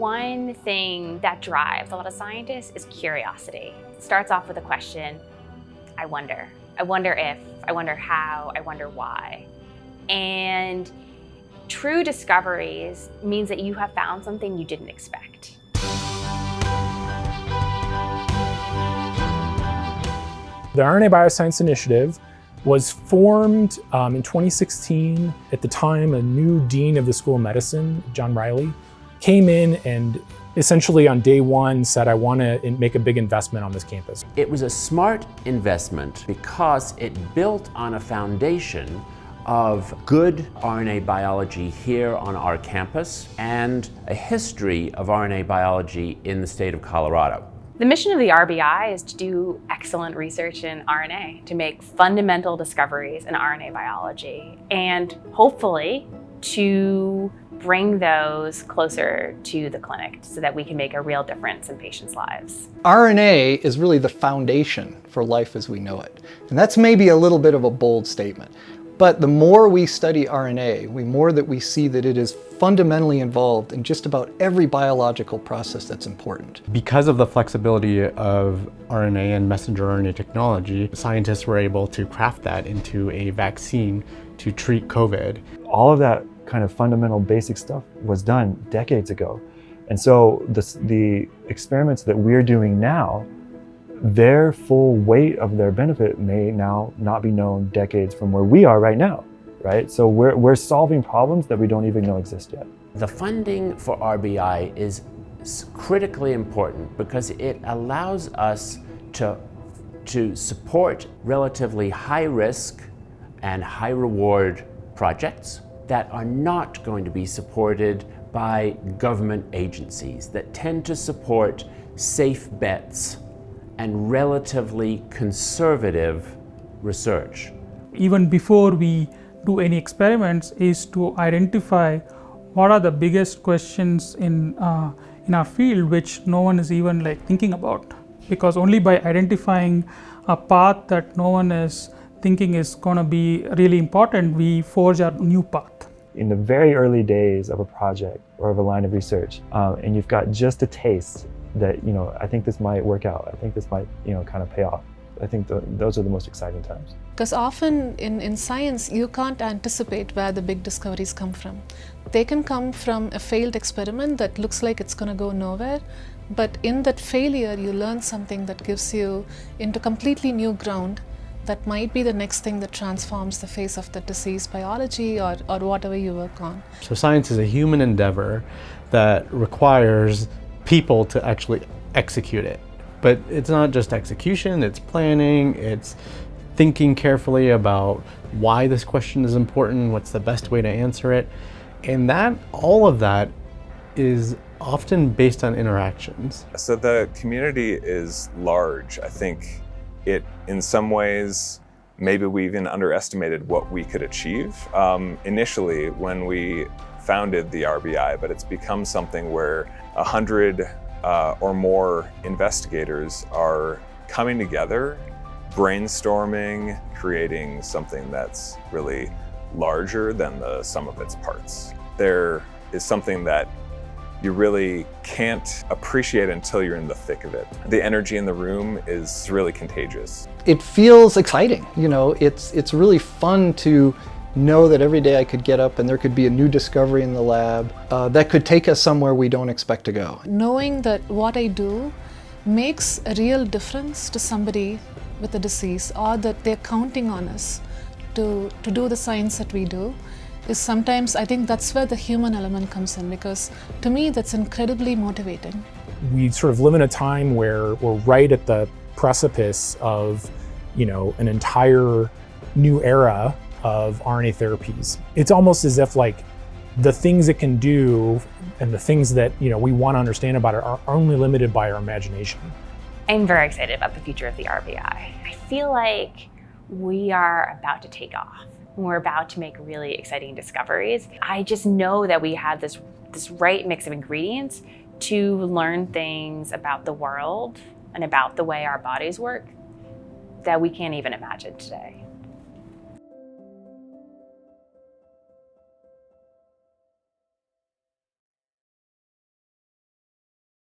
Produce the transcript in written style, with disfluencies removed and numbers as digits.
one thing that drives a lot of scientists is curiosity. It starts off with a question, I wonder. I wonder if, I wonder how, I wonder why. And true discoveries means that you have found something you didn't expect. The RNA Bioscience Initiative was formed in 2016. At the time, a new dean of the School of Medicine, John Riley, came in and essentially on day one said, I want to make a big investment on this campus. It was a smart investment because it built on a foundation of good RNA biology here on our campus and a history of RNA biology in the state of Colorado. The mission of the RBI is to do excellent research in RNA, to make fundamental discoveries in RNA biology, and hopefully to bring those closer to the clinic so that we can make a real difference in patients' lives. RNA is really the foundation for life as we know it. And that's maybe a little bit of a bold statement. But the more we study RNA, the more that we see that it is fundamentally involved in just about every biological process that's important. Because of the flexibility of RNA and messenger RNA technology, scientists were able to craft that into a vaccine to treat COVID. All of that kind of fundamental basic stuff was done decades ago. And so the experiments that we're doing now, their full weight of their benefit may now not be known decades from where we are right now, right? So we're solving problems that we don't even know exist yet. The funding for RBI is critically important because it allows us to support relatively high risk and high reward projects that are not going to be supported by government agencies that tend to support safe bets and relatively conservative research. Even before we do any experiments is to identify what are the biggest questions in our field which no one is even thinking about. Because only by identifying a path that no one is thinking is going to be really important, we forge a new path. In the very early days of a project or of a line of research, and you've got just a taste that, I think this might work out. I think this might, kind of pay off. I think those are the most exciting times. Because often in science, you can't anticipate where the big discoveries come from. They can come from a failed experiment that looks like it's going to go nowhere, but in that failure, you learn something that gives you into completely new ground that might be the next thing that transforms the face of the disease biology or whatever you work on. So science is a human endeavor that requires people to actually execute it. But it's not just execution, it's planning, it's thinking carefully about why this question is important, what's the best way to answer it. And all of that is often based on interactions. So the community is large. I think in some ways, maybe we even underestimated what we could achieve initially when we founded the RBI, but it's become something where 100 or more investigators are coming together, brainstorming, creating something that's really larger than the sum of its parts. There is something that you really can't appreciate until you're in the thick of it. The energy in the room is really contagious. It feels exciting, it's really fun to know that every day I could get up and there could be a new discovery in the lab that could take us somewhere we don't expect to go. Knowing that what I do makes a real difference to somebody with a disease, or that they're counting on us to do the science that we do, is sometimes, I think that's where the human element comes in, because to me that's incredibly motivating. We sort of live in a time where we're right at the precipice of, an entire new era of RNA therapies. It's almost as if the things it can do and the things that we want to understand about it are only limited by our imagination. I'm very excited about the future of the RBI. I feel like we are about to take off. We're about to make really exciting discoveries. I just know that we have this right mix of ingredients to learn things about the world and about the way our bodies work that we can't even imagine today.